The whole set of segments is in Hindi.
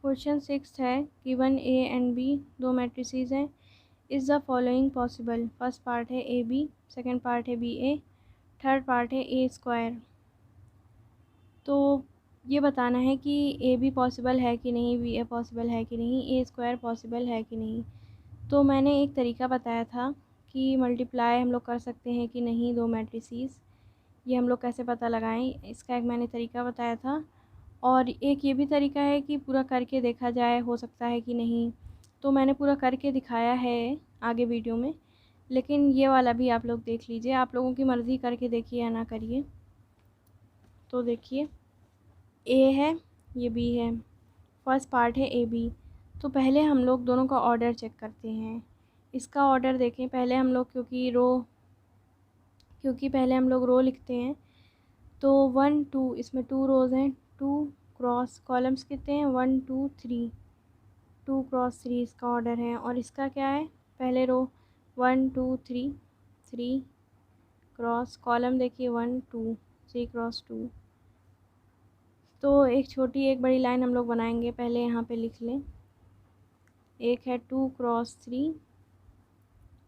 क्वेश्चन 6 है, गिवन ए एंड बी दो मैट्रिसेस हैं, is the following possible. First part है ए बी, सेकेंड पार्ट है बी ए, थर्ड पार्ट है ए स्क्वायर। तो ये बताना है कि ए बी पॉसिबल है कि नहीं, बी ए पॉसिबल है कि नहीं, ए स्क्वायर पॉसिबल है कि नहीं। तो मैंने एक तरीका बताया था कि मल्टीप्लाई हम लोग कर सकते हैं कि नहीं दो मैट्रिसेस, ये हम लोग कैसे पता लगाएं, इसका एक मैंने तरीका बताया था। और एक ये भी तरीका है कि पूरा करके देखा जाए, हो सकता है कि नहीं। तो मैंने पूरा करके दिखाया है आगे वीडियो में, लेकिन ये वाला भी आप लोग देख लीजिए, आप लोगों की मर्ज़ी, करके देखिए या ना करिए। तो देखिए, ए है, ये बी है, फर्स्ट पार्ट है ए बी। तो पहले हम लोग दोनों का ऑर्डर चेक करते हैं। इसका ऑर्डर देखें पहले हम लोग, क्योंकि पहले हम लोग रो लिखते हैं। तो 1 2, इसमें 2 रोज़ हैं, 2 क्रॉस कॉलम्स कितने हैं, 1 2 3, 2 क्रॉस 3 इसका ऑर्डर है। और इसका क्या है, पहले रो 1 2 3, 3 क्रॉस कॉलम देखिए 1 2, 3 क्रॉस 2। तो एक छोटी एक बड़ी लाइन हम लोग बनाएंगे, पहले यहाँ पे लिख लें। एक है 2 क्रॉस 3,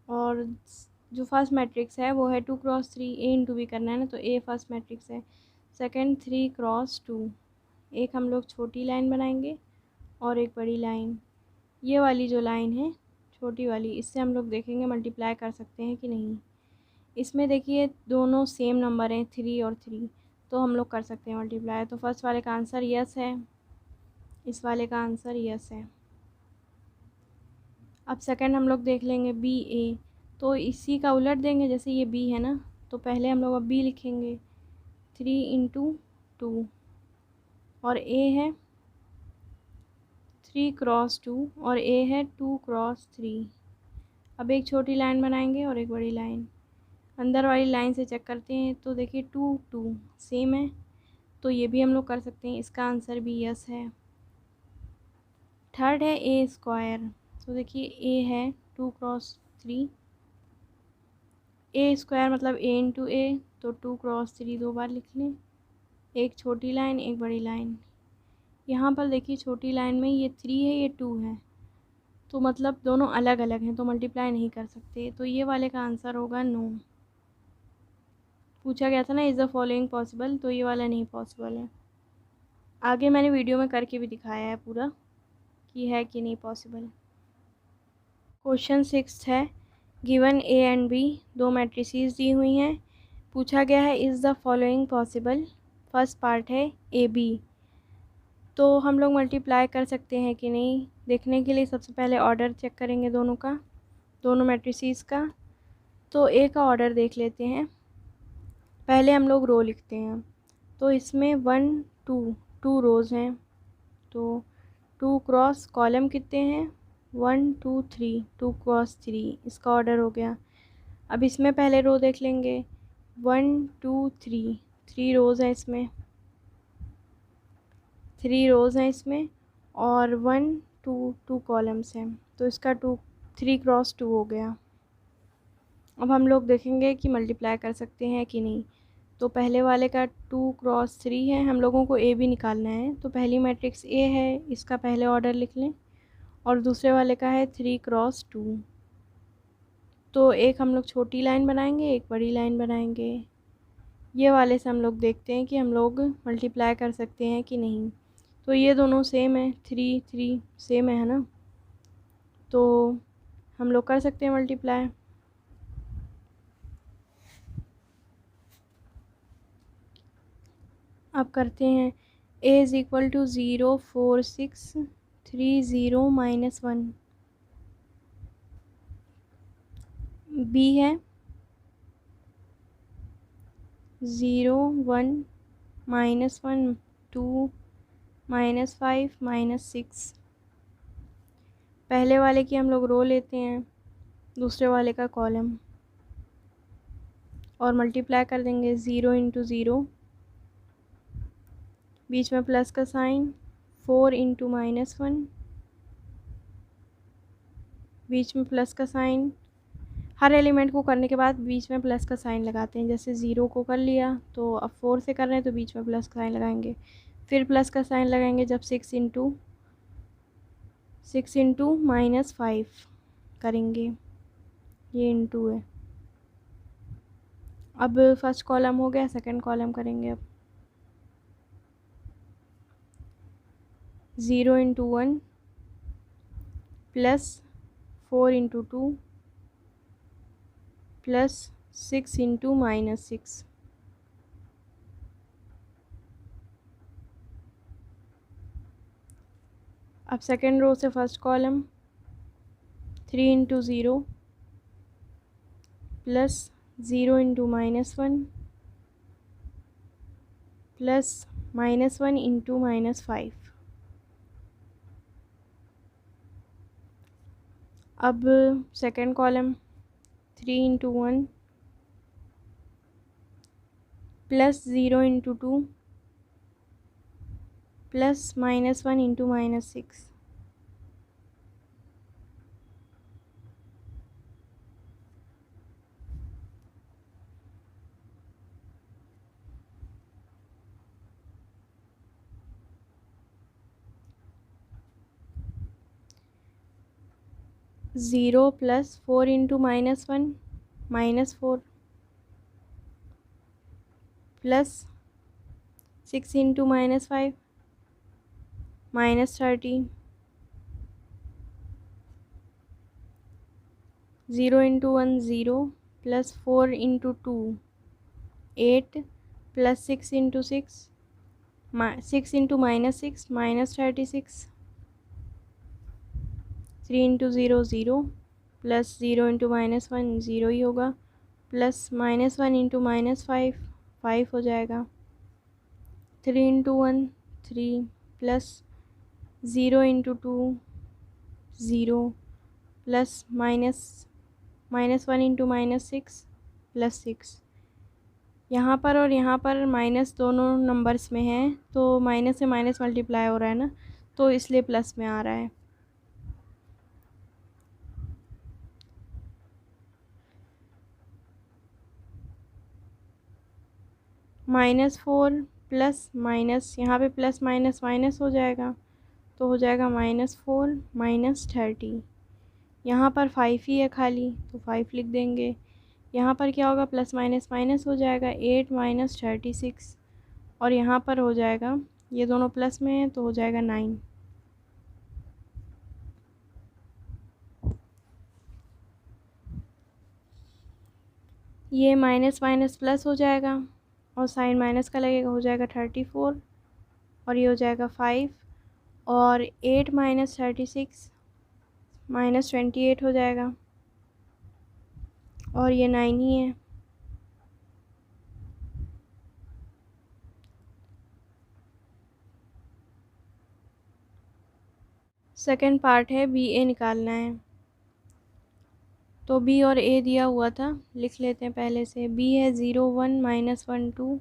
और जो फर्स्ट मैट्रिक्स है वो है 2 क्रॉस 3, ए इंटू बी करना है ना, तो ए फर्स्ट मैट्रिक्स है। सेकंड 3 क्रॉस 2, एक हम लोग छोटी लाइन बनाएंगे और एक बड़ी लाइन। ये वाली जो लाइन है छोटी वाली, इससे हम लोग देखेंगे मल्टीप्लाई कर सकते हैं कि नहीं। इसमें देखिए दोनों सेम नंबर हैं, 3 और 3, तो हम लोग कर सकते हैं मल्टीप्लाई। तो फर्स्ट वाले का आंसर यस है, इस वाले का आंसर यस है। अब सेकंड हम लोग देख लेंगे बी ए, तो इसी का उलट देंगे, जैसे ये बी है ना, तो पहले हम लोग अब बी लिखेंगे 3 इंटू 2, और ए है 3 क्रॉस 2, और ए है 2 क्रॉस 3। अब एक छोटी लाइन बनाएंगे और एक बड़ी लाइन। अंदर वाली लाइन से चेक करते हैं, तो देखिए 2 2 सेम है, तो ये भी हम लोग कर सकते हैं, इसका आंसर भी यस है। थर्ड है ए स्क्वायर, तो देखिए ए है 2 क्रॉस 3, ए स्क्वायर मतलब ए इंटू ए, तो 2 क्रॉस 3 दो बार लिख लें, एक छोटी लाइन एक बड़ी लाइन। यहाँ पर देखिए छोटी लाइन में ये 3 है, ये 2 है, तो मतलब दोनों अलग अलग हैं, तो मल्टीप्लाई नहीं कर सकते। तो ये वाले का आंसर होगा नो। पूछा गया था ना इज़ द फॉलोइंग पॉसिबल, तो ये वाला नहीं पॉसिबल है। आगे मैंने वीडियो में करके भी दिखाया है पूरा कि है कि नहीं पॉसिबल। क्वेश्चन 6 है, गिवन ए एंड बी दो मैट्रिसेस दी हुई हैं, पूछा गया है is the following possible. First part है ए बी, तो हम लोग मल्टीप्लाई कर सकते हैं कि नहीं देखने के लिए सबसे पहले ऑर्डर चेक करेंगे दोनों का, दोनों मैट्रिसेस का। तो ए का ऑर्डर देख लेते हैं, पहले हम लोग रो लिखते हैं। तो इसमें 1 2 2 रोज़ हैं, तो 2 क्रॉस कॉलम कितने हैं, 1 2 3, 2 क्रॉस 3 इसका ऑर्डर हो गया। अब इसमें पहले रो देख लेंगे, 1 2 3, 3 रोज़ हैं इसमें, 3 रोज़ हैं इसमें, और 1 2 2 कॉलम्स हैं, तो इसका 3 क्रॉस 2 हो गया। अब हम लोग देखेंगे कि मल्टीप्लाई कर सकते हैं कि नहीं। तो पहले वाले का 2 क्रॉस 3 है, हम लोगों को ए भी निकालना है, तो पहली मैट्रिक्स ए है, इसका पहले ऑर्डर लिख लें, और दूसरे वाले का है 3 क्रॉस 2। तो एक हम लोग छोटी लाइन बनाएंगे, एक बड़ी लाइन बनाएंगे। ये वाले से हम लोग देखते हैं कि हम लोग मल्टीप्लाई कर सकते हैं कि नहीं। तो ये दोनों सेम है, 3 3 सेम है ना, तो हम लोग कर सकते हैं मल्टीप्लाई। अब करते हैं, a is equal to 0 4 6 3 0 -1, b है 0 1 -1 2 -5 -6। पहले वाले की हम लोग रो लेते हैं, दूसरे वाले का कॉलम, और मल्टीप्लाई कर देंगे 0 इंटू 0, बीच में प्लस का साइन, 4 इंटू -1, बीच में प्लस का साइन। हर एलिमेंट को करने के बाद बीच में प्लस का साइन लगाते हैं, जैसे 0 को कर लिया तो अब 4 से कर रहे हैं तो बीच में प्लस का साइन लगाएंगे, फिर प्लस का साइन लगाएंगे जब 6 इंटू 6 इंटू -5 करेंगे, ये इंटू है। अब फर्स्ट कॉलम हो गया, सेकंड कॉलम करेंगे। अब 0 into 1 plus 4 into 2 plus 6 into -6। अब सेकेंड रो से first column 3 into 0 plus 0 into -1 plus -1 into -5। अब second column 3 into 1 plus 0 into 2 plus -1 into -6। Zero plus 4 into -1 -4 plus 6 into -5 -30। 0 into 1 0 plus 4 into 2 8 plus 6 into 6 6 into -6 -36। 3 into 0 0 plus 0 into -1 0 ही होगा, प्लस -1 इंटू -5 5 हो जाएगा। 3 into 1 3 plus 0 into 2 0 plus -1 into -6 plus 6। यहाँ पर और यहाँ पर माइनस दोनों नंबर्स में है, तो माइनस से माइनस मल्टीप्लाई हो रहा है ना, तो इसलिए प्लस में आ रहा है। -4 प्लस माइनस, यहाँ पे प्लस माइनस माइनस हो जाएगा, तो हो जाएगा -4 -30। यहाँ पर 5 ही है खाली, तो 5 लिख देंगे। यहाँ पर क्या होगा, प्लस माइनस माइनस हो जाएगा, 8 -36। और यहाँ पर हो जाएगा, ये दोनों प्लस में है तो हो जाएगा 9। ये माइनस माइनस प्लस हो जाएगा और साइन माइनस का लगेगा, हो जाएगा 34। और ये हो जाएगा 5 और 8 -36 -28 हो जाएगा, और ये 9 ही है। सेकंड पार्ट है, बी ए निकालना है। तो बी और ए दिया हुआ था, लिख लेते हैं पहले से। बी है 0 1 -1 2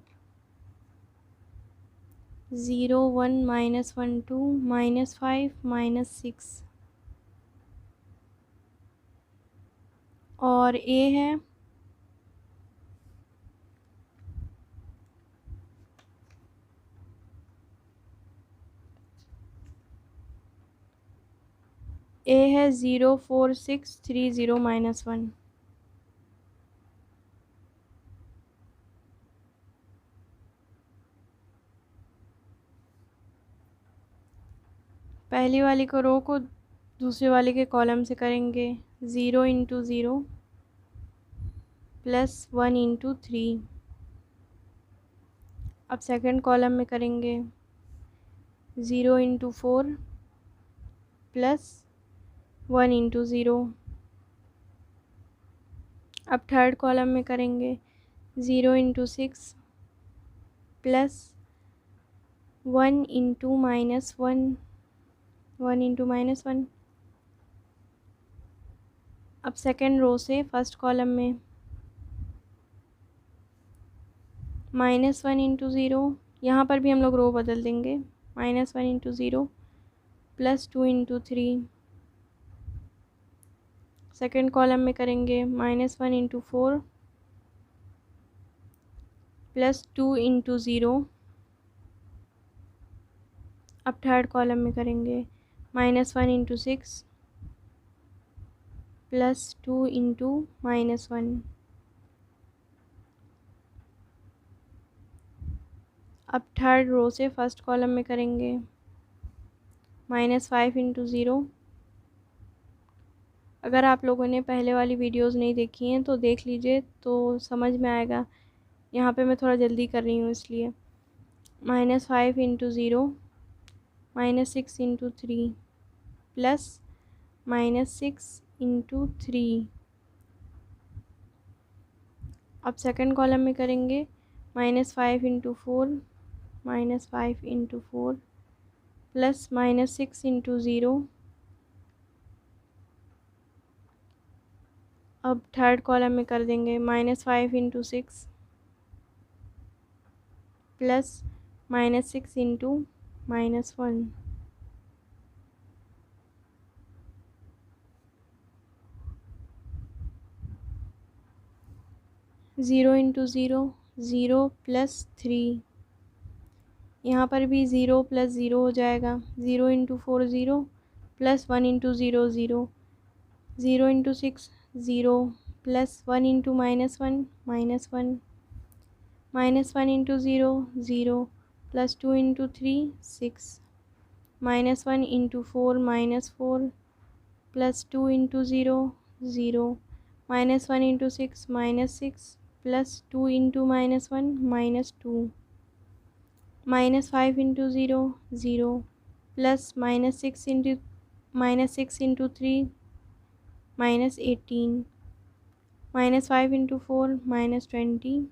0 1 -1 2 -5 -6। और ए है ए है 0 4 6 3 0 -1। पहली वाली को रो को दूसरे वाले के कॉलम से करेंगे। 0 इंटू 0 प्लस 1 इंटू 3। अब सेकंड कॉलम में करेंगे 0 इंटू 4 प्लस 1 इंटू 0। अब थर्ड कॉलम में करेंगे 0 इंटू 6 प्लस 1 इंटू -1 1 इंटू -1। अब सेकंड रो से फर्स्ट कॉलम में -1 इंटू 0, यहाँ पर भी हम लोग रो बदल देंगे। -1 into 0 plus 2 into 3। Second column में करेंगे -1 इंटू 4 प्लस 2 इंटू 0। अब थर्ड कॉलम में करेंगे -1 इंटू 6 प्लस 2 इंटू -1। अब थर्ड रो से फर्स्ट कॉलम में करेंगे। -5 इंटू 0। अगर आप लोगों ने पहले वाली वीडियोस नहीं देखी हैं तो देख लीजिए, तो समझ में आएगा। यहाँ पे मैं थोड़ा जल्दी कर रही हूँ इसलिए। -5 इंटू 0, -6 इंटू 3 प्लस -6 इंटू 3। अब सेकंड कॉलम में करेंगे। -5 इंटू 4, -5 इंटू 4 प्लस -6 इंटू 0। अब थर्ड कॉलम में कर देंगे। -5 into 6 plus -6 into -1। 0 into 0, 0 plus 3। यहाँ पर भी 0 प्लस 0 हो जाएगा। 0 into 4 0 plus 1 into 0 0। 0 into 6 0 plus 1 into -1 -1। -1 into 0 0 plus 2 into 3 6। -1 into 4 -4 plus 2 into 0 0। -1 into 6 -6 plus 2 into -1 -2। -5 into 0 0 plus -6 into 3 -18। -5 into 4 -20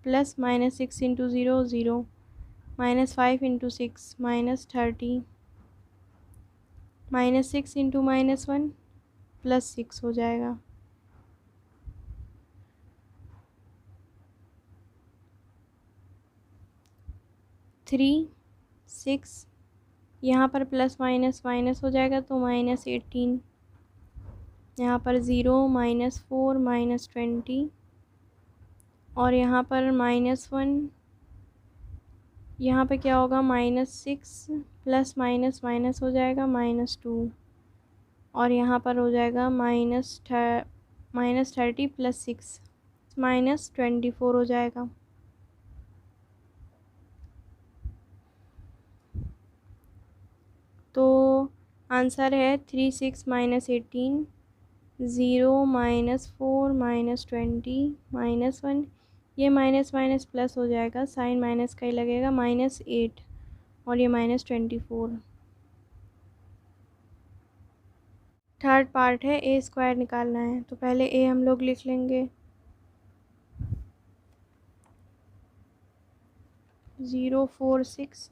plus -6 into 0 0। -5 into 6 -30। -6 into -1 plus 6 हो जाएगा। थ्री 6, यहाँ पर प्लस माइनस माइनस हो जाएगा तो -18। यहाँ पर 0 -4 -20 और यहाँ पर -1। यहाँ पे क्या होगा, -6 प्लस माइनस माइनस हो जाएगा -2 और यहाँ पर हो जाएगा -30 प्लस 6 -24 हो जाएगा। तो आंसर है 3 6 -18 0 -4 -20 -1। ये माइनस माइनस प्लस हो जाएगा, साइन माइनस का ही लगेगा, -8 और ये -24। थर्ड पार्ट है ए स्क्वायर निकालना है, तो पहले ए हम लोग लिख लेंगे 0 4 6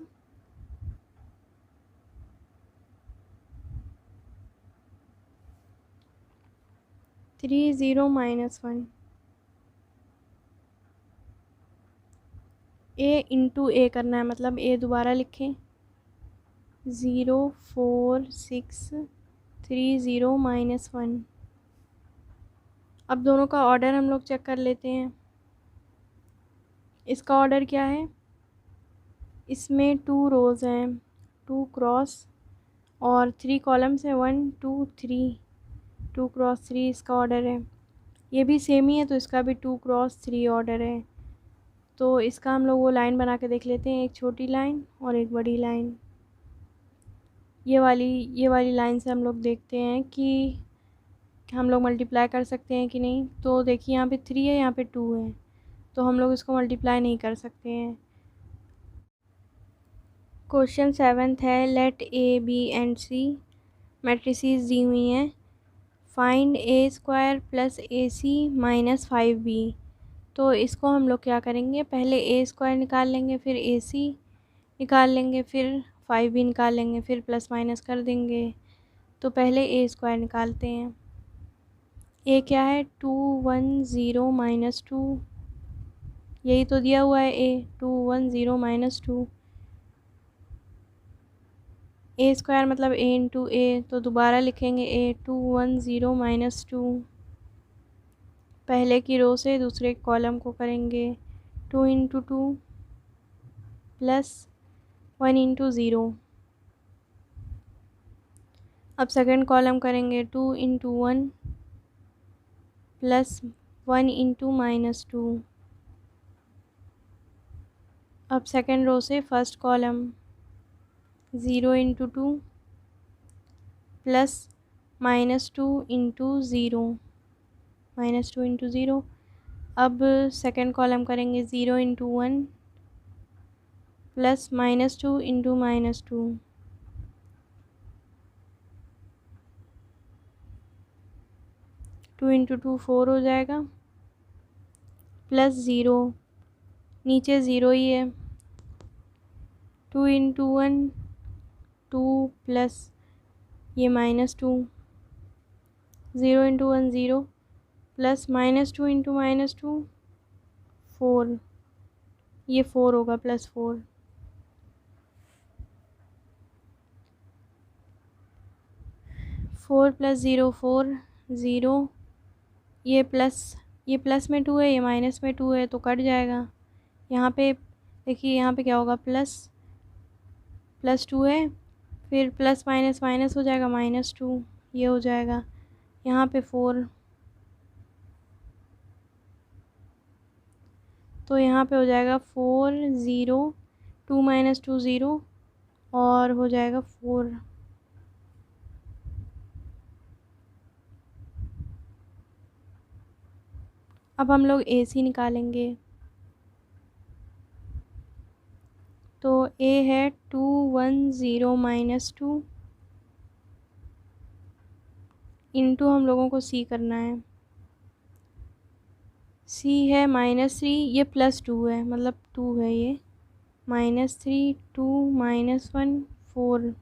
3 0 -1। ए इंटू ए करना है, मतलब ए दोबारा लिखें 0 4 6 3 0 -1। अब दोनों का ऑर्डर हम लोग चेक कर लेते हैं। इसका ऑर्डर क्या है, इसमें 2 रोज़ हैं, 2 क्रॉस और 3 कॉलम्स हैं, 1 2 3। 2 क्रॉस 3 इसका ऑर्डर है। ये भी सेम ही है तो इसका भी 2 क्रॉस 3 ऑर्डर है। तो इसका हम लोग वो लाइन बना के देख लेते हैं, एक छोटी लाइन और एक बड़ी लाइन। ये वाली लाइन से हम लोग देखते हैं कि हम लोग मल्टीप्लाई कर सकते हैं कि नहीं। तो देखिए यहाँ पे 3 है, यहाँ पे 2 है, तो हम लोग इसको मल्टीप्लाई नहीं कर सकते हैं। क्वेश्चन 7th है, let A B and C matrices दी हुई हैं, find A square plus A C -5b। तो इसको हम लोग क्या करेंगे, पहले ए स्क्वायर निकाल लेंगे, फिर ए सी निकाल लेंगे, फिर 5b निकाल लेंगे, फिर प्लस माइनस कर देंगे। तो पहले ए स्क्वायर निकालते हैं। ए क्या है, 2 1 0 -2, यही तो दिया हुआ है ए, 2 1 0 -2। ए स्क्वायर मतलब ए इंटू ए, तो दोबारा लिखेंगे ए 2 1 0 -2। पहले की रो से दूसरे कॉलम को करेंगे 2 इंटू 2 प्लस 1 इंटू 0। अब सेकंड कॉलम करेंगे 2 इंटू 1 प्लस 1 इंटू -2। अब सेकंड रो से first column 0 into 2 plus -2 into 0, -2 into 0। अब सेकंड कॉलम करेंगे 0 इंटू 1 प्लस -2 इंटू -2। 2 इंटू 2 4 हो जाएगा, प्लस 0, नीचे 0 ही है। 2 इंटू 1 2 प्लस ये -2, 0 इंटू 1 0 प्लस -2 इंटू -2 4, ये 4 होगा, प्लस 4। 4 प्लस 0 4 0, ये प्लस में 2 है, ये माइनस में 2 है, तो कट जाएगा। यहाँ पे देखिए, यहाँ पे क्या होगा, प्लस 2 है, फिर प्लस माइनस माइनस हो जाएगा, -2, ये हो जाएगा। यहाँ पे 4, तो यहाँ पे हो जाएगा 4 0 2 -2 0 और हो जाएगा 4। अब हम लोग AC निकालेंगे, तो A है 2 1 0 -2 इंटू हम लोगों को C करना है। C है -3, ये +2 है, मतलब 2 है ये, -3 2 -1 4,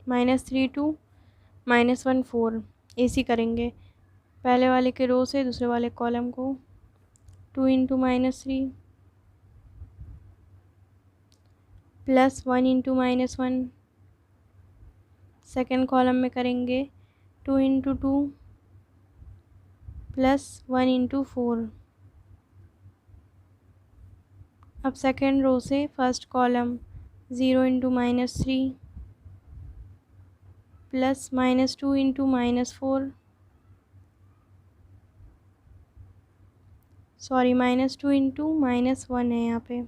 -3 2 -1 4। AC करेंगे पहले वाले के रो से दूसरे वाले कॉलम को, 2 into -3 plus 1 into -1। Second column में करेंगे 2 इंटू 2 प्लस 1 इंटू 4। अब सेकेंड रो से first column 0 into -3 plus -2 into -4, sorry -2 into -1 है यहाँ पे।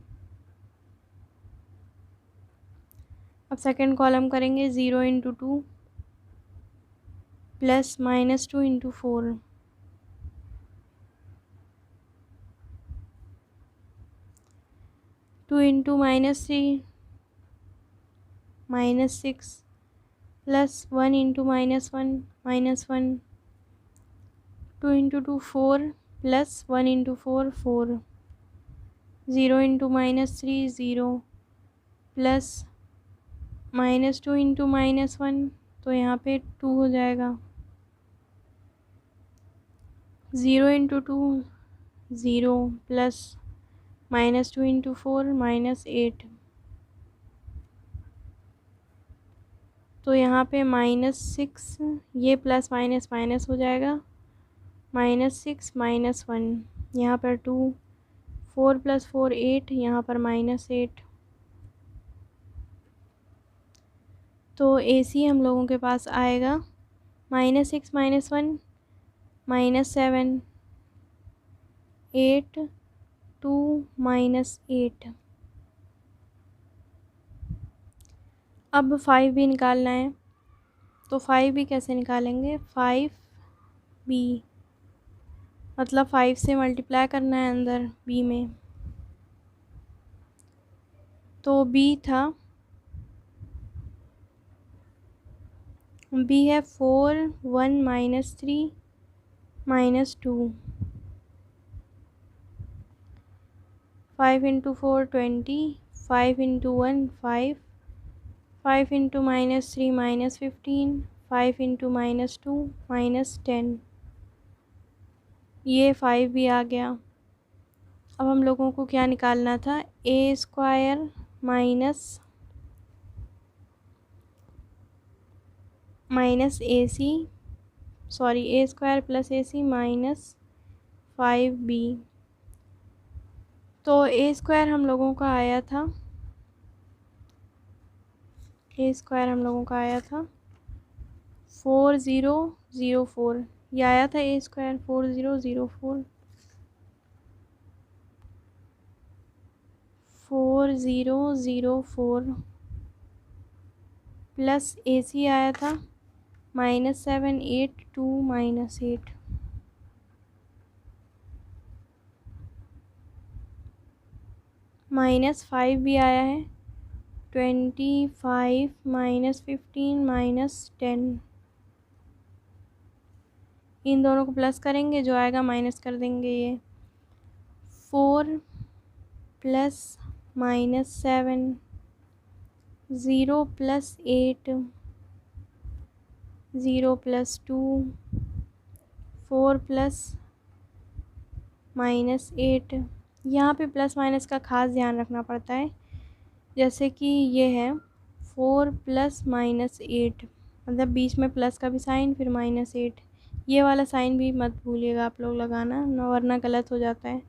अब सेकेंड कॉलम करेंगे 0 into 2 plus -2 into 4। Two into -3 -6 plus 1 into -1 -1। 2 into 2 4 plus 1 into 4 4। 0 into -3 0 plus -2 into -1, तो यहाँ पे 2 हो जाएगा। 0 इंटू 2 0 प्लस -2 इंटू 4 -8, तो यहाँ पे -6, ये प्लस माइनस माइनस हो जाएगा, -6 -1, यहाँ पर 2, 4 प्लस 4 8, यहाँ पर -8। तो AC हम लोगों के पास आएगा -6 -1 -7 8 2 -8। अब 5 भी निकालना है, तो 5 भी कैसे निकालेंगे, 5B, मतलब 5 से मल्टीप्लाई करना है अंदर B में। तो B था, B है 4 1 -3 -2। 5 इंटू 4 20, 5 इंटू 1 5, 5 इंटू -3 -15, 5 इंटू -2 -10, ये 5 भी आ गया। अब हम लोगों को क्या निकालना था, A² minus AC, sorry A² plus AC minus 5B। तो A² हम लोगों का आया था, A² हम लोगों का आया था 4004 ये आया था ए स्क्वायर 4004 4004 प्लस ए सी आया था -782 -8 -5 भी आया है 25 -15 -10 इन दोनों को प्लस करेंगे जो आएगा माइनस कर देंगे ये 4 प्लस -7 0 प्लस 8 0 प्लस 2 4 प्लस -8 यहाँ पे प्लस माइनस का ख़ास ध्यान रखना पड़ता है। जैसे कि ये है 4 प्लस -8 मतलब बीच में प्लस का भी साइन फिर -8 ये वाला साइन भी मत भूलिएगा आप लोग लगाना न वरना गलत हो जाता है।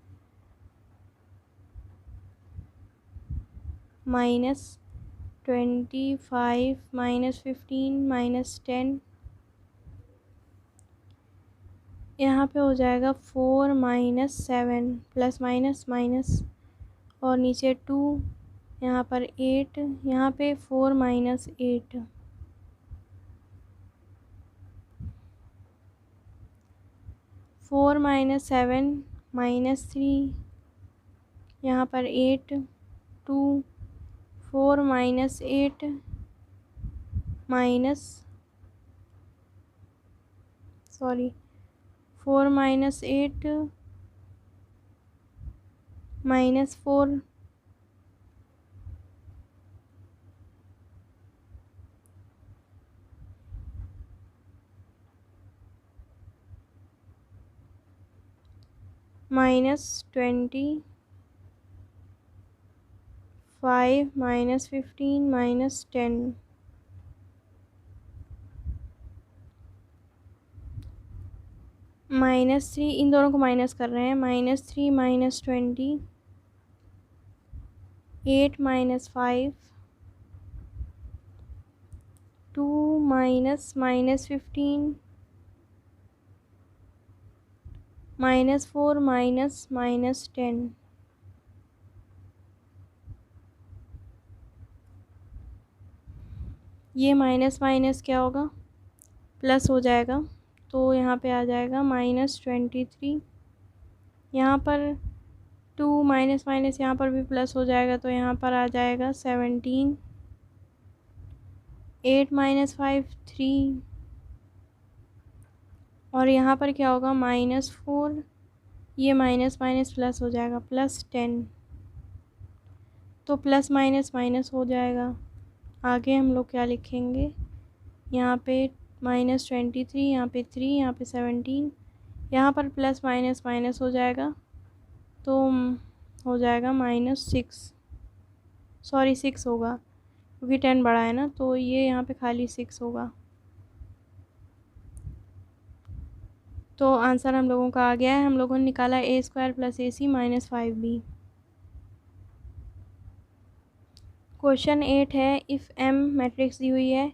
-25 -15 -10 यहाँ पे हो जाएगा 4 -7 प्लस माइनस माइनस और नीचे 2 यहाँ पर 8 यहाँ पे 4 -8 4 -7 -3 यहाँ पर 8 2 4 -8 माइनस 4 -8 -4 -25 -15 -10 -3 इन दोनों को माइनस कर रहे हैं -3 -20 8 -5 2 -15 -4 -10 ये माइनस माइनस क्या होगा प्लस हो जाएगा तो यहाँ पे आ जाएगा -23 यहाँ पर 2 माइनस माइनस यहाँ पर भी प्लस हो जाएगा तो यहाँ पर आ जाएगा 17 8 -5 3 और यहाँ पर क्या होगा -4 ये माइनस माइनस प्लस हो जाएगा +10 तो प्लस माइनस माइनस हो जाएगा। आगे हम लोग क्या लिखेंगे यहाँ पे -23 यहाँ पे 3 यहाँ पे 17 यहाँ पर प्लस माइनस माइनस हो जाएगा तो हो जाएगा -6 सॉरी 6 होगा क्योंकि 10 बड़ा है ना तो ये यहाँ पे खाली 6 होगा। तो आंसर हम लोगों का आ गया है। हम लोगों ने निकाला a² + ac -5b। क्वेश्चन 8 है इफ़ m मैट्रिक्स दी हुई है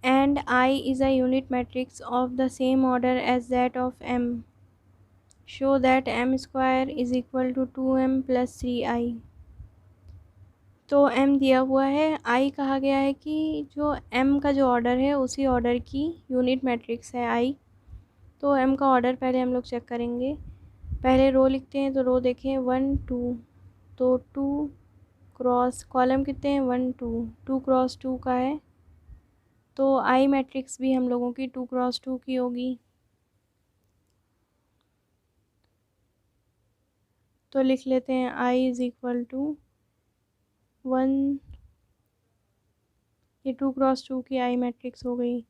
and I is a unit matrix of the same order as that of m show that m² = 2m + 3i। तो m दिया हुआ है, i कहा गया है कि जो m का जो ऑर्डर है उसी ऑर्डर की यूनिट मैट्रिक्स है i। तो m का ऑर्डर पहले हम लोग चेक करेंगे। पहले रो लिखते हैं तो रो देखें 1 2 तो 2 क्रॉस कॉलम कितने हैं 1 2 2 क्रॉस 2 का है तो आई मैट्रिक्स भी हम लोगों की 2 क्रॉस 2 की होगी। तो लिख लेते हैं i = 1 ये 2 क्रॉस 2 की आई मैट्रिक्स हो गई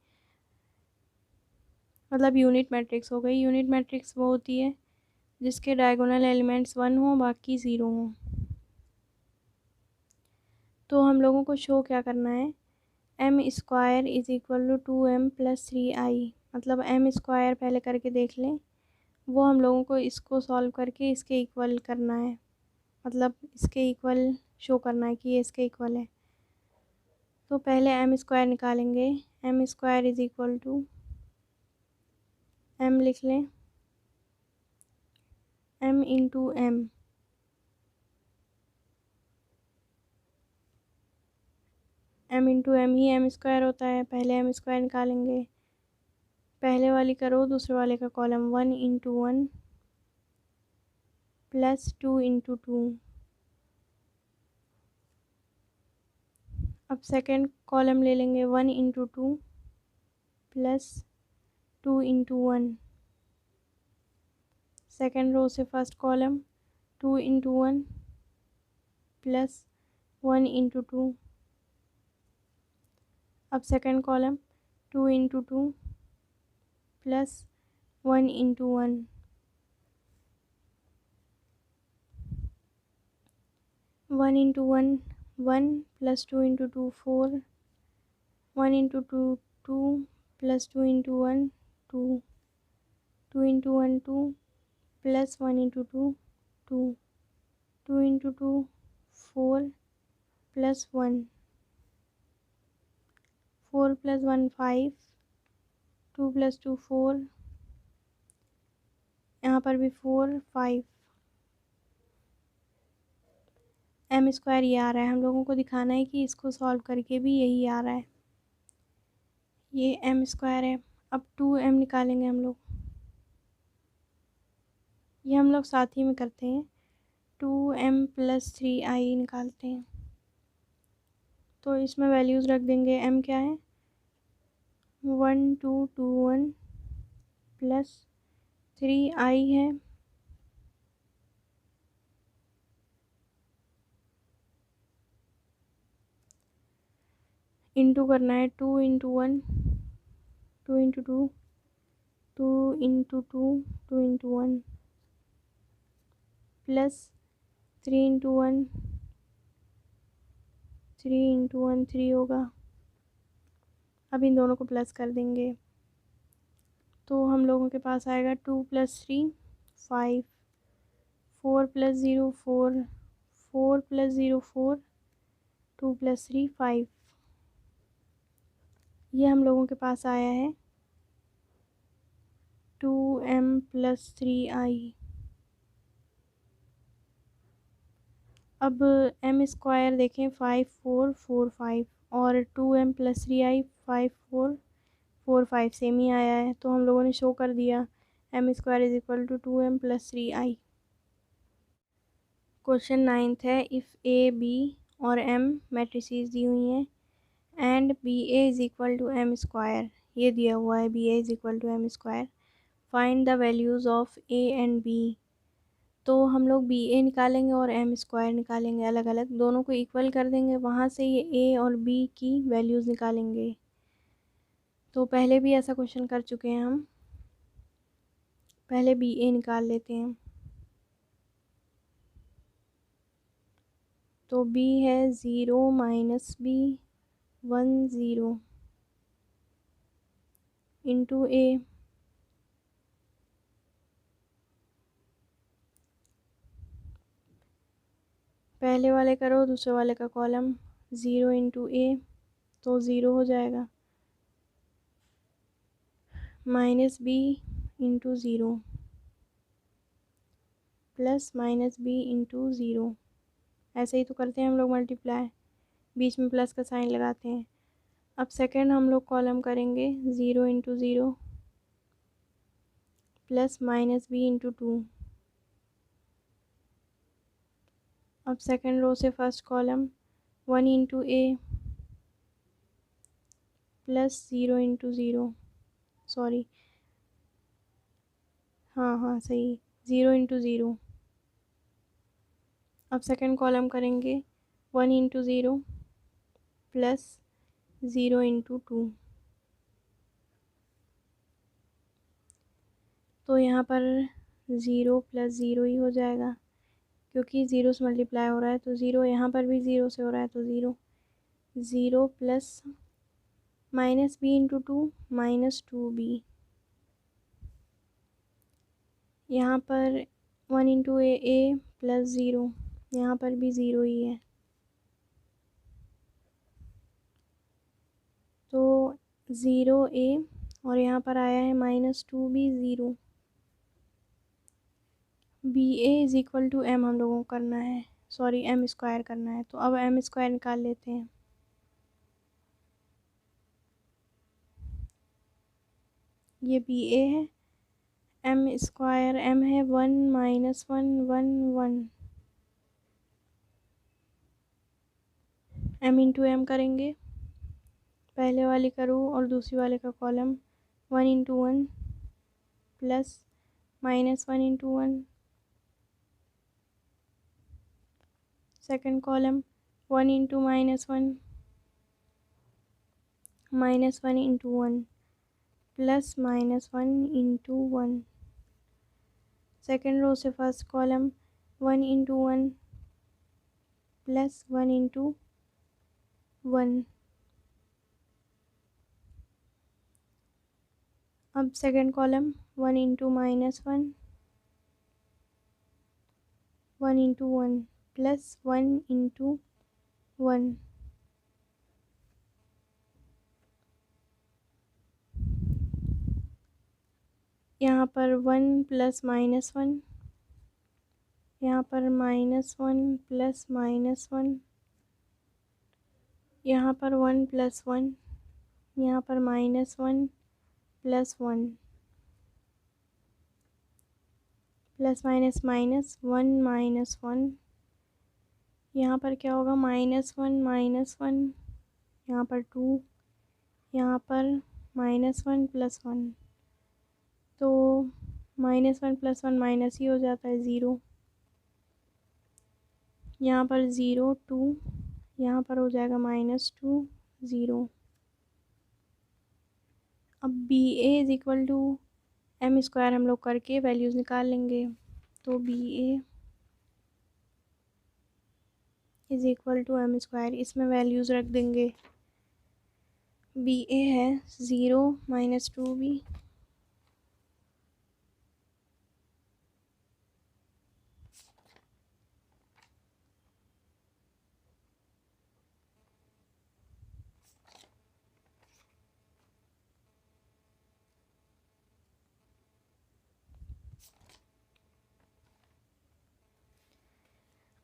मतलब यूनिट मैट्रिक्स हो गई। यूनिट मैट्रिक्स वो होती है जिसके डायगोनल एलिमेंट्स 1 हो बाकी 0 हो। तो हम लोगों को शो क्या करना है m² = 2m + 3i मतलब m² पहले करके देख लें वो हम लोगों को इसको सॉल्व करके इसके इक्वल करना है मतलब इसके इक्वल शो करना है कि ये इसके इक्वल है। तो पहले m² निकालेंगे M square is equal to M लिख लें, M into M, M into M ही एम स्क्वायर होता है। पहले एम स्क्वायर निकालेंगे, पहले वाली का रो दूसरे वाले का कॉलम, 1 इंटू 1 प्लस 2 इंटू 2। अब सेकंड कॉलम ले लेंगे, 1 into 2 plus 2 into 1। Second row से first column, 2 into 1 plus 1 into 2। अब second column, 2 into 2 plus 1 into 1। One into one 1 plus 2 into 2 4, 1 into 2 2 plus 2 into 1 2, 2 into 1 2 plus 1 into 2 2, 2 into 2 4 plus 1, 4 plus 1 5, 2 plus 2 4, यहाँ पर भी 4 5। एम स्क्वायर ये आ रहा है, हम लोगों को दिखाना है कि इसको सॉल्व करके भी यही आ रहा है। ये एम स्क्वायर है। अब 2m निकालेंगे हम लोग, ये हम लोग साथ ही में करते हैं। 2m प्लस 3i निकालते हैं, तो इसमें वैल्यूज़ रख देंगे। m क्या है, 1 2 2 1 प्लस 3i है, इंटू करना है 2 into 1 2 into 2 2 into 2 2 into 1 plus 3 into 1 3 into 1 3 होगा। अब इन दोनों को प्लस कर देंगे, तो हम लोगों के पास आएगा 2 प्लस 3 5, 4 प्लस 0 4, 4 प्लस 0 4, 2 प्लस 3 5। ये हम लोगों के पास आया है 2m प्लस 3i। अब m स्क्वायर देखें 5 4 4 5 और 2m प्लस 3i 5 4 4 5 सेम ही आया है, तो हम लोगों ने शो कर दिया m square is equal to 2m plus 3i। Question 9th है, इफ़ a b और m मैट्रिसेस दी हुई हैं and B A is equal to M square, ये दिया हुआ है B A is equal to M square, find the values of A and B. तो हम लोग बी ए निकालेंगे और एम स्क्वायर निकालेंगे अलग अलग, दोनों को इक्वल कर देंगे, वहाँ से ये ए और बी की वैल्यूज़ निकालेंगे। तो पहले भी ऐसा क्वेश्चन कर चुके हैं हम, पहले बी ए निकाल लेते हैं। तो बी है 0 माइनस बी 1 0 इंटू ए, पहले वाले का रो दूसरे वाले का कॉलम, 0 इंटू ए तो 0 हो जाएगा, minus B into 0 plus minus B into 0। ऐसे ही तो करते हैं हम लोग मल्टीप्लाई, बीच में प्लस का साइन लगाते हैं। अब सेकंड हम लोग कॉलम करेंगे 0 into 0 plus minus B into 2। अब सेकंड रो से first column 1 into A plus 0 into 0, sorry हाँ सही, 0 इंटू 0। अब सेकंड कॉलम करेंगे 1 इंटू 0 प्लस 0 इंटू 2। तो यहाँ पर 0 प्लस 0 ही हो जाएगा, क्योंकि 0 से मल्टीप्लाई हो रहा है तो 0, यहाँ पर भी 0 से हो रहा है तो 0, 0 plus minus B into 2 minus 2b। यहाँ पर 1 इंटू ए प्लस 0, यहाँ पर भी 0 ही है, तो ज़ीरो ए और यहाँ पर आया है -2b 0। B A is equal to M हम लोगों को करना है, सॉरी एम स्क्वायर करना है। तो अब एम स्क्वायर निकाल लेते हैं। ये बी ए है, एम स्क्वायर एम है 1 - 1 1 1, एम इंटू एम करेंगे, पहले वाले का रो और दूसरी वाले का column, 1 into 1 plus -1 into 1, second column 1 into -1 -1 into 1 plus -1 into 1, second row से first column 1 into 1 plus 1 into 1। अब second column 1 into -1 1 into 1 plus 1 into 1। यहाँ पर 1 प्लस -1, यहाँ पर -1 प्लस -1, यहाँ पर 1 प्लस 1, यहाँ पर -1 प्लस 1, प्लस माइनस माइनस 1 -1, यहाँ पर क्या होगा -1 -1, यहाँ पर 2, यहाँ पर -1 प्लस 1, तो -1 प्लस 1 माइनस ही हो जाता है 0, यहाँ पर 0 2, यहाँ पर हो जाएगा -2 0। अब B A is equal to M square हम लोग करके वैल्यूज़ निकाल लेंगे। तो B A is equal to M square, इसमें वैल्यूज़ रख देंगे। बी ए है 0 -2b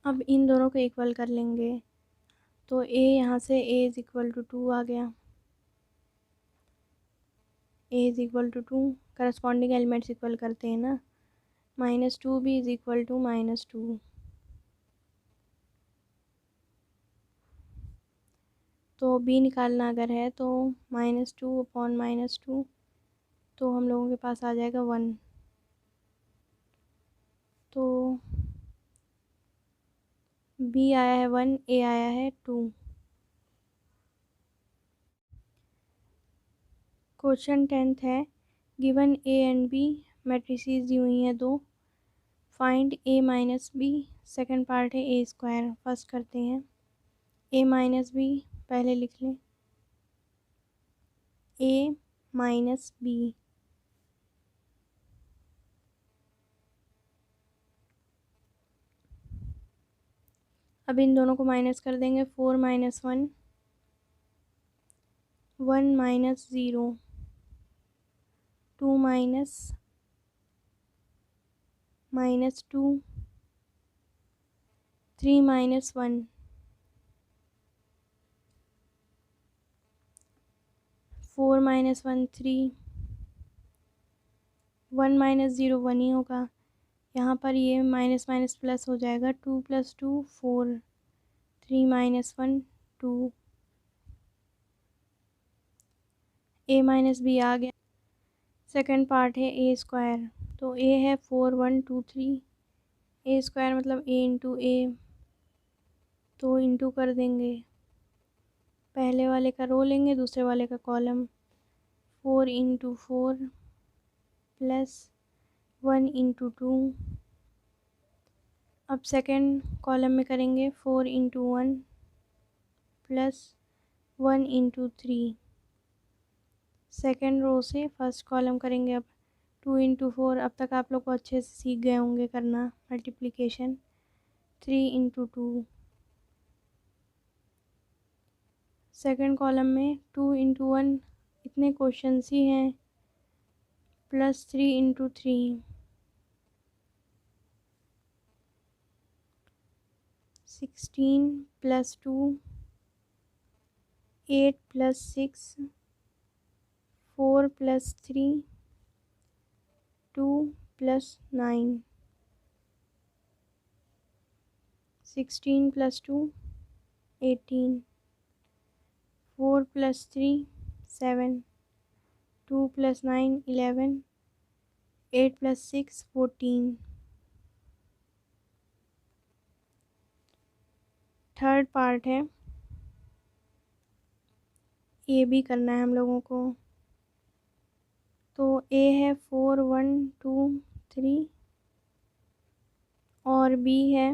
अब इन दोनों को इक्वल कर लेंगे। तो ए यहाँ से ए इज़ इक्वल टू 2 आ गया, A is equal to 2, corresponding elements equal करते हैं ना, -2b इज़ इक्वल टू -2। तो b निकालना अगर है तो -2 अपॉन -2, तो हम लोगों के पास आ जाएगा 1। तो b आया है 1, a आया है 2। क्वेश्चन 10th है, given a and b matrices दी हुई हैं 2, find a minus B. Second part है a स्क्वायर। फर्स्ट करते हैं a माइनस बी, पहले लिख लें a माइनस बी। अब इन दोनों को माइनस कर देंगे, 4 - 1 1 - 0 2 - -2 3 - 1 4 - 1 3 1 - 0 1 ही होगा। यहाँ पर ये माइनस माइनस प्लस हो जाएगा, 2 + 2 4 3 - 1 2, a माइनस बी आ गया। सेकंड पार्ट है a स्क्वायर। तो a है 4 1 2 3, a स्क्वायर मतलब a इंटू ए, तो इंटू कर देंगे, पहले वाले का रो लेंगे, दूसरे वाले का कॉलम, 4 इंटू 4 प्लस 1 इंटू 2। अब सेकंड कॉलम में करेंगे 4 into 1 plus 1 into 3। Second row से फर्स्ट कॉलम करेंगे अब 2 इंटू 4। अब तक आप लोग को अच्छे से सीख गए होंगे करना मल्टीप्लिकेशन। 3 इंटू 2। सेकेंड कॉलम में 2 इंटू 1 इतने क्वेश्चंस ही हैं। +3 × 3 16 + 2 8 + 6 4 + 3 2 + 9 16 + 2 18 4 + 3 7 2 + 9 11 8 + 6 14। थर्ड पार्ट है, ए भी करना है हम लोगों को। तो ए है 4 1 2 3 और बी है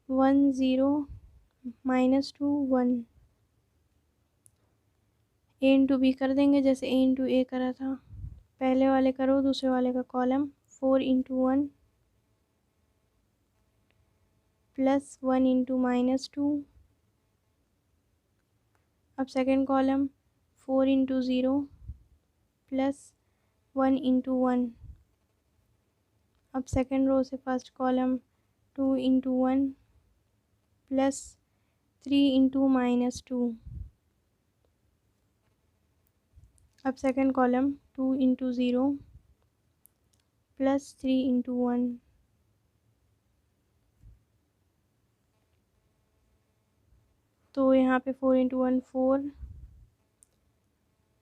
1 0 -2 1। ए इंटू बी कर देंगे जैसे ए इंटू ए करा था। पहले वाले करो दूसरे वाले का कॉलम। 4 × 1 + 1 × -2। अब सेकंड कॉलम 4 × 0 + 1 × 1। अब सेकंड रो से फर्स्ट कॉलम 2 × 1 + 3 × -2। अब सेकंड कॉलम 2 × 0 + 3 × 1। तो यहाँ पे 4 × 1 4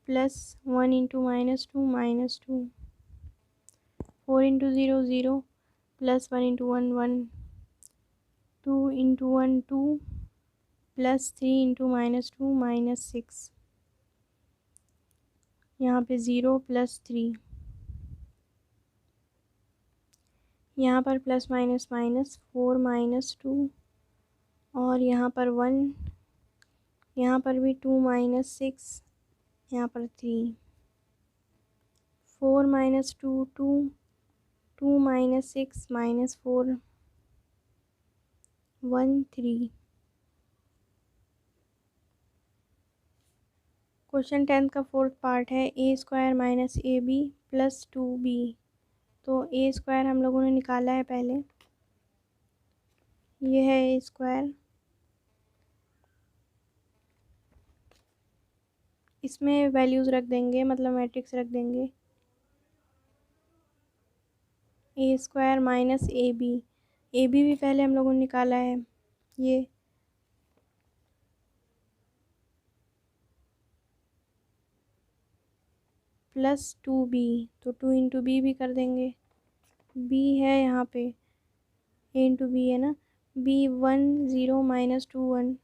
+ 1 × -2 -2। 4 × 0 0 + 1 × 1 1। 2 × 1 2 + 3 × -2 -6। यहाँ पे 0 + 3। यहाँ पर +- -4 -2 और यहाँ पर 1। यहाँ पर भी 2 -6। यहाँ पर 3। 4 -2 2 2 -6 -4 1 3। क्वेश्चन 10 का फोर्थ पार्ट है a² - ab + 2b। तो a² हम लोगों ने निकाला है पहले, ये है a²। इसमें वैल्यूज़ रख देंगे, मतलब मैट्रिक्स रख देंगे। a² - ab भी पहले हम लोगों ने निकाला है, ये +2b। तो 2 × b भी कर देंगे। b है यहाँ पे a × b है ना, b 1 0 -2 1।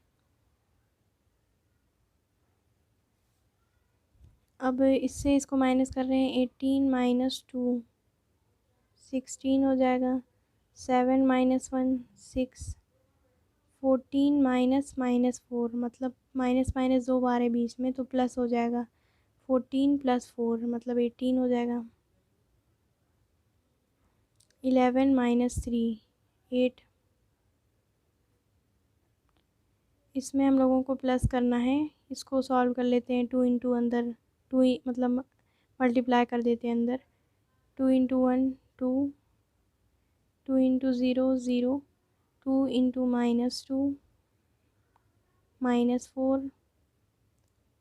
अब इससे इसको माइनस कर रहे हैं, 18 - 2 16 हो जाएगा। 7 - 1 6 14 -4, मतलब माइनस माइनस 2 बार है बीच में तो प्लस हो जाएगा। 14 + 4 मतलब 18 हो जाएगा। 11 - 3 8। इसमें हम लोगों को प्लस करना है, इसको सॉल्व कर लेते हैं। 2 × अंदर 2 मतलब मल्टीप्लाई कर देते हैं अंदर। 2 × 1 2 2 × 0 0 2 × -2 -4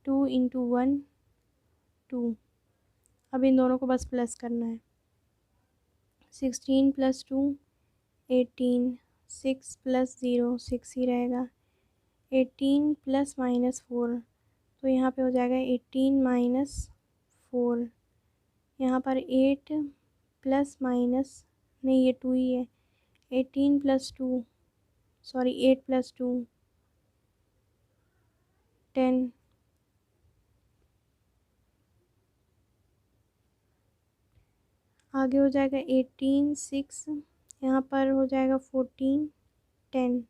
2 × 1 2। अब इन दोनों को बस प्लस करना है। 16 + 2 18 6 + 0 6 ही रहेगा। 18 + -4 तो यहाँ पे हो जाएगा 18 - 4। यहाँ पर 8 + नहीं, ये 2 ही है। 18 + 2 सॉरी 8 + 2 10। आगे हो जाएगा 18 6। यहाँ पर हो जाएगा 14 10।